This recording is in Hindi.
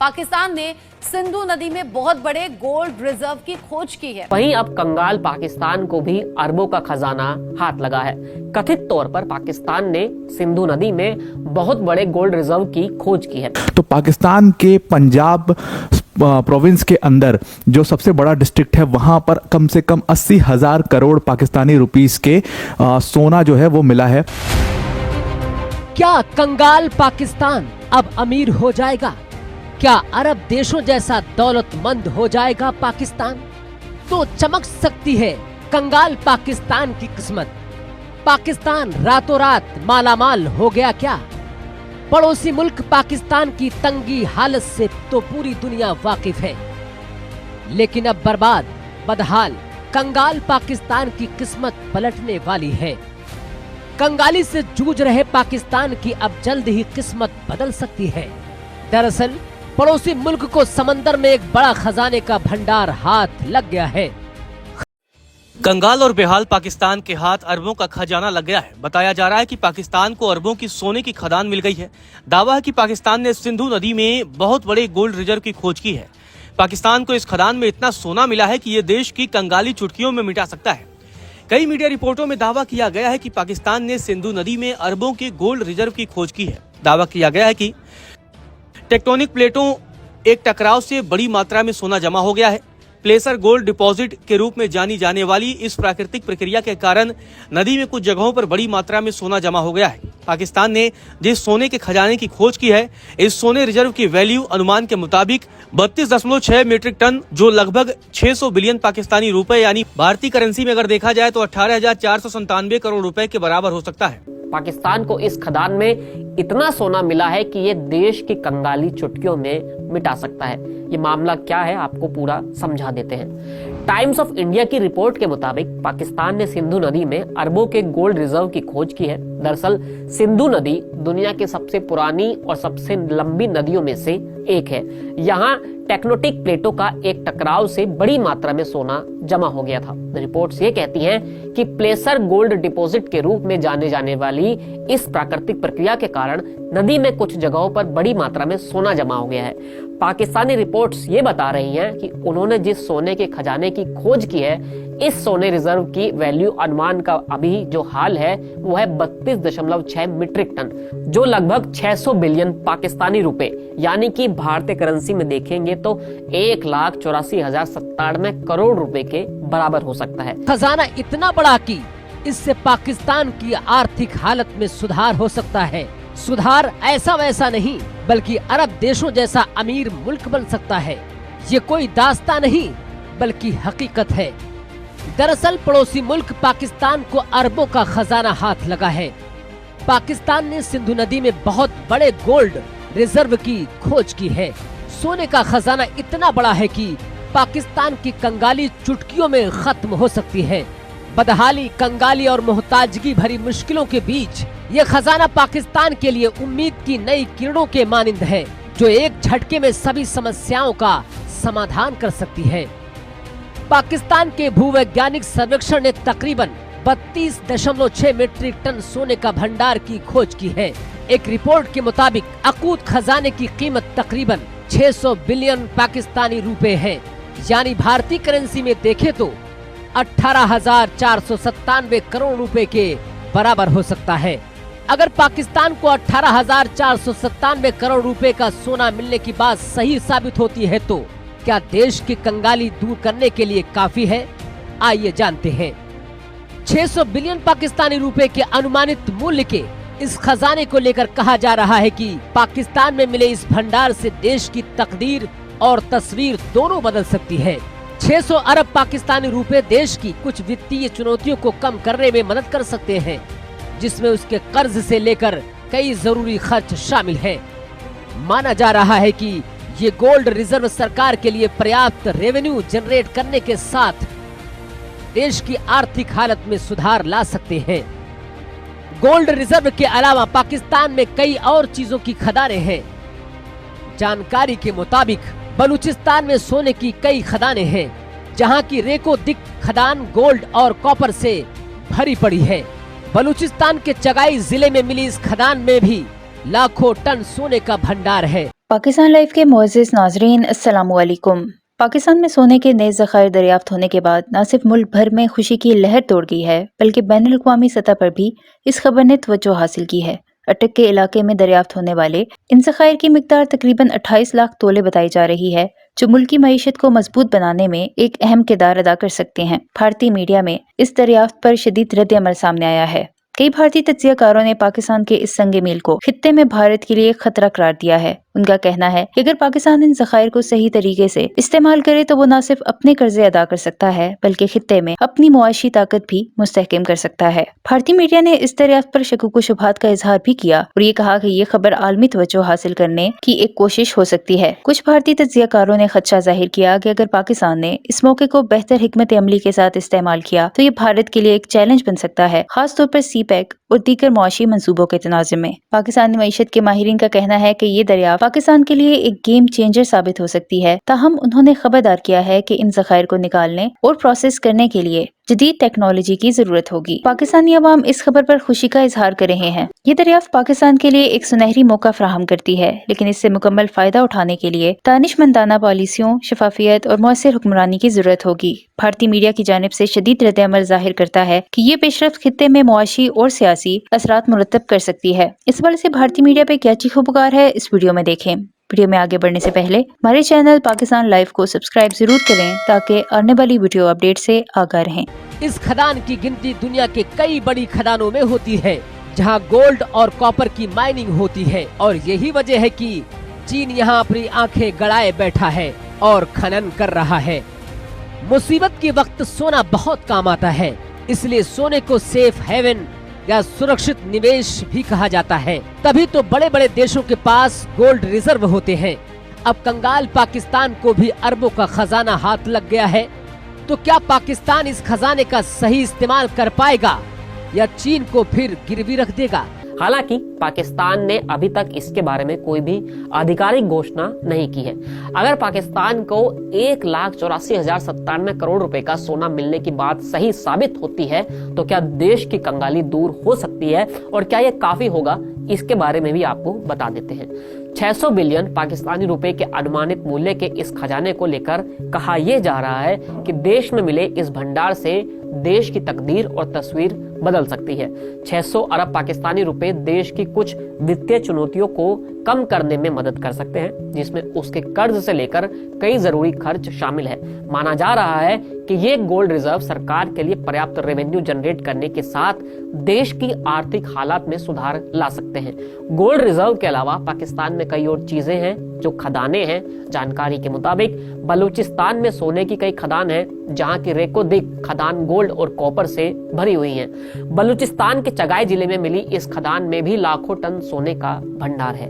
पाकिस्तान ने सिंधु नदी में बहुत बड़े गोल्ड रिजर्व की खोज की है। वहीं अब कंगाल पाकिस्तान को भी अरबों का खजाना हाथ लगा है। कथित तौर पर पाकिस्तान ने सिंधु नदी में बहुत बड़े गोल्ड रिजर्व की खोज की है। तो पाकिस्तान के पंजाब प्रोविंस के अंदर जो सबसे बड़ा डिस्ट्रिक्ट है वहां पर कम से कम 80,000 करोड़ पाकिस्तानी रुपीस के सोना जो है वो मिला है। क्या कंगाल पाकिस्तान अब अमीर हो जाएगा? क्या अरब देशों जैसा दौलतमंद हो जाएगा पाकिस्तान? तो चमक सकती है कंगाल पाकिस्तान की किस्मत। पाकिस्तान रातों रात मालामाल हो गया क्या? पड़ोसी मुल्क पाकिस्तान की तंगी हालत से तो पूरी दुनिया वाकिफ है, लेकिन अब बर्बाद बदहाल कंगाल पाकिस्तान की किस्मत पलटने वाली है। कंगाली से जूझ रहे पाकिस्तान की अब जल्द ही किस्मत बदल सकती है। दरअसल पड़ोसी मुल्क को समंदर में एक बड़ा खजाने का भंडार हाथ लग गया है। कंगाल और बेहाल पाकिस्तान के हाथ अरबों का खजाना लग गया है। बताया जा रहा है कि पाकिस्तान को अरबों की सोने की खदान मिल गई है। दावा है कि पाकिस्तान ने सिंधु नदी में बहुत बड़े गोल्ड रिजर्व की खोज की है। पाकिस्तान को इस खदान में इतना सोना मिला है कि ये देश की कंगाली चुटकियों में मिटा सकता है। कई मीडिया रिपोर्टों में दावा किया गया है कि पाकिस्तान ने सिंधु नदी में अरबों के गोल्ड रिजर्व की खोज की है। दावा किया गया है कि टेक्टोनिक प्लेटों एक टकराव से बड़ी मात्रा में सोना जमा हो गया है। प्लेसर गोल्ड डिपॉजिट के रूप में जानी जाने वाली इस प्राकृतिक प्रक्रिया के कारण नदी में कुछ जगहों पर बड़ी मात्रा में सोना जमा हो गया है। पाकिस्तान ने जिस सोने के खजाने की खोज की है, इस सोने रिजर्व की वैल्यू अनुमान के मुताबिक 32.6 मीट्रिक टन, जो लगभग 600 बिलियन पाकिस्तानी रुपए यानी भारतीय करेंसी में अगर देखा जाए तो 18,497 करोड़ रुपए के बराबर हो सकता है। पाकिस्तान को इस खदान में इतना सोना मिला है कि ये देश की कंगाली चुटकियों में मिटा सकता है। ये मामला क्या है आपको पूरा समझा देते हैं। टाइम्स ऑफ इंडिया की रिपोर्ट के मुताबिक पाकिस्तान ने सिंधु नदी में अरबों के गोल्ड रिजर्व की खोज की है। दरअसल सिंधु नदी दुनिया की सबसे पुरानी और सबसे लंबी नदियों में से एक है। यहाँ टेक्टोनिक प्लेटों का एक टकराव से बड़ी मात्रा में सोना जमा हो गया था। रिपोर्ट्स ये कहती हैं कि प्लेसर गोल्ड डिपॉजिट के रूप में जाने जाने वाली इस प्राकृतिक प्रक्रिया के कारण नदी में कुछ जगहों पर बड़ी मात्रा में सोना जमा हो गया है। पाकिस्तानी रिपोर्ट्स ये बता रही हैं कि उन्होंने जिस सोने के खजाने की खोज की है, इस सोने रिजर्व की वैल्यू अनुमान का अभी जो हाल है वो है 32.6 मीट्रिक टन, जो लगभग 600 बिलियन पाकिस्तानी रुपए यानी कि भारतीय करेंसी में देखेंगे तो 1,84,097 करोड़ रुपए के बराबर हो सकता है। खजाना इतना बड़ा कि इससे पाकिस्तान की आर्थिक हालत में सुधार हो सकता है। सुधार ऐसा वैसा नहीं, बल्कि अरब देशों जैसा अमीर मुल्क बन सकता है। ये कोई दास्तां नहीं बल्कि हकीकत है। दरअसल पड़ोसी मुल्क पाकिस्तान को अरबों का खजाना हाथ लगा है। पाकिस्तान ने सिंधु नदी में बहुत बड़े गोल्ड रिजर्व की खोज की है। सोने का खजाना इतना बड़ा है कि पाकिस्तान की कंगाली चुटकियों में खत्म हो सकती है। बदहाली, कंगाली और मोहताजगी भरी मुश्किलों के बीच ये खजाना पाकिस्तान के लिए उम्मीद की नई किरणों के मानिंद है, जो एक झटके में सभी समस्याओं का समाधान कर सकती है। पाकिस्तान के भूवैज्ञानिक सर्वेक्षण ने तकरीबन 32.6 मीट्रिक टन सोने का भंडार की खोज की है। एक रिपोर्ट के मुताबिक अकूत खजाने की कीमत तकरीबन 600 बिलियन पाकिस्तानी रुपए है, यानी भारतीय करेंसी में देखे तो 18,497 करोड़ रुपए के बराबर हो सकता है। अगर पाकिस्तान को 18,497 करोड़ रुपए का सोना मिलने की बात सही साबित होती है तो क्या देश की कंगाली दूर करने के लिए काफी है? आइए जानते हैं। 600 बिलियन पाकिस्तानी रुपए के अनुमानित मूल्य के इस खजाने को लेकर कहा जा रहा है कि पाकिस्तान में मिले इस भंडार से देश की तकदीर और तस्वीर दोनों बदल सकती है। 600 अरब पाकिस्तानी रुपए देश की कुछ वित्तीय चुनौतियों को कम करने में मदद कर सकते हैं, जिसमें उसके कर्ज से लेकर कई जरूरी खर्च शामिल हैं। माना जा रहा है कि ये गोल्ड रिजर्व सरकार के लिए पर्याप्त रेवेन्यू जनरेट करने के साथ देश की आर्थिक हालत में सुधार ला सकते हैं। गोल्ड रिजर्व के अलावा पाकिस्तान में कई और चीजों की खदानें हैं। जानकारी के मुताबिक बलूचिस्तान में सोने की कई खदानें हैं, जहां की रेको दिक खदान गोल्ड और कॉपर से भरी पड़ी है। बलूचिस्तान के चगाई जिले में मिली इस खदान में भी लाखों टन सोने का भंडार है। पाकिस्तान लाइव के मुअज़्ज़िज़ नाज़रीन अस्सलामु अलैकुम। पाकिस्तान में सोने के नए ज़खायर दरियाफ्त होने के बाद न सिर्फ मुल्क भर में खुशी की लहर तोड़ गई है, बल्कि बैनुल अक़वामी सतह पर भी इस खबर ने तवज्जो हासिल की है। अटक के इलाके में दरियाफ्त होने वाले इन ज़खायर की मिकदार तकरीबन 28 लाख तोले बताई जा रही है, जो मुल्क की मईशत को मजबूत बनाने में एक अहम किरदार अदा कर सकते हैं। भारतीय मीडिया में इस दरियाफ्त पर शदीद रद्द-ए-अमल सामने आया है। कई भारतीय तज्ज़ियाकारों ने पाकिस्तान के इस संगे मील को खित्ते में भारत के लिए खतरा करार दिया है। उनका कहना है कि अगर पाकिस्तान इन ज़खायर को सही तरीके से इस्तेमाल करे तो वो न सिर्फ अपने कर्जे अदा कर सकता है, बल्कि खित्ते में अपनी मुआशी ताकत भी मुस्तहकम कर सकता है। भारतीय मीडिया ने इस दरियाफ्त पर शकूक व शुबहात का इजहार भी किया और ये कहा कि ये खबर आलमी तवज्जो हासिल करने की एक कोशिश हो सकती है। कुछ भारतीय तज्ज़ियाकारों ने खदशा जाहिर किया कि अगर पाकिस्तान ने इस मौके को बेहतर हिकमत अमली के साथ इस्तेमाल किया तो ये भारत के लिए एक चैलेंज बन सकता है, खासतौर पर CPEC और दीगर मुआशी मंसूबों के तनाज़ुम में। पाकिस्तानी मईशत के माहिरीन का कहना है कि ये दरियाफ्त पाकिस्तान के लिए एक गेम चेंजर साबित हो सकती है। ताहम उन्होंने खबरदार किया है कि इन ज़खायर को निकालने और प्रोसेस करने के लिए जदीद टेक्नोलॉजी की जरूरत होगी। पाकिस्तानी अवाम इस खबर पर खुशी का इजहार कर रहे हैं। ये दरियाफ्त पाकिस्तान के लिए एक सुनहरी मौका फराहम करती है, लेकिन इससे मुकम्मल फायदा उठाने के लिए दानिशमंदाना पॉलिसियों, शफाफियत और मौसर हुक्मरानी की जरूरत होगी। भारतीय मीडिया की जानिब से शदीद रद्द-ए-अमल जाहिर करता है कि ये पेशरफ्त खित्ते में मुआशी और सियासी असरात मुरतब कर सकती है। इस हवाले से भारतीय मीडिया पे क्या चीखो पुकार है, इस वीडियो में देखें। वीडियो में आगे बढ़ने से पहले हमारे चैनल पाकिस्तान लाइव को सब्सक्राइब जरूर करें ताकि आने वाली वीडियो अपडेट से आगाह रहें। इस खदान की गिनती दुनिया के कई बड़ी खदानों में होती है, जहां गोल्ड और कॉपर की माइनिंग होती है, और यही वजह है कि चीन यहां अपनी आंखें गड़ाए बैठा है और खनन कर रहा है। मुसीबत के वक्त सोना बहुत काम आता है, इसलिए सोने को सेफ हेवन या सुरक्षित निवेश भी कहा जाता है। तभी तो बड़े बड़े देशों के पास गोल्ड रिजर्व होते हैं। अब कंगाल पाकिस्तान को भी अरबों का खजाना हाथ लग गया है, तो क्या पाकिस्तान इस खजाने का सही इस्तेमाल कर पाएगा या चीन को फिर गिरवी रख देगा? हालांकि पाकिस्तान ने अभी तक इसके बारे में कोई भी आधिकारिक घोषणा नहीं की है। अगर पाकिस्तान को 1,84,097 करोड़ रुपए का सोना मिलने की बात सही साबित होती है तो क्या देश की कंगाली दूर हो सकती है, और क्या ये काफी होगा, इसके बारे में भी आपको बता देते हैं। 600 बिलियन पाकिस्तानी रुपए के अनुमानित मूल्य के इस खजाने को लेकर कहा यह जा रहा है कि देश में मिले इस भंडार से देश की तकदीर और तस्वीर बदल सकती है। 600 अरब पाकिस्तानी रुपए देश की कुछ वित्तीय चुनौतियों को कम करने में मदद कर सकते हैं, जिसमें उसके कर्ज से लेकर कई जरूरी खर्च शामिल है। माना जा रहा है कि ये गोल्ड रिजर्व सरकार के लिए पर्याप्त रेवेन्यू जनरेट करने के साथ देश की आर्थिक हालात में सुधार ला सकते हैं। गोल्ड रिजर्व के अलावा पाकिस्तान में कई और चीजें हैं जो खदानें हैं। जानकारी के मुताबिक बलूचिस्तान में सोने की कई खदान हैं, जहां की रेकोदिक खदान गोल्ड और कॉपर से भरी हुई हैं। बलूचिस्तान के चगाई जिले में मिली इस खदान में भी लाखों टन सोने का भंडार है।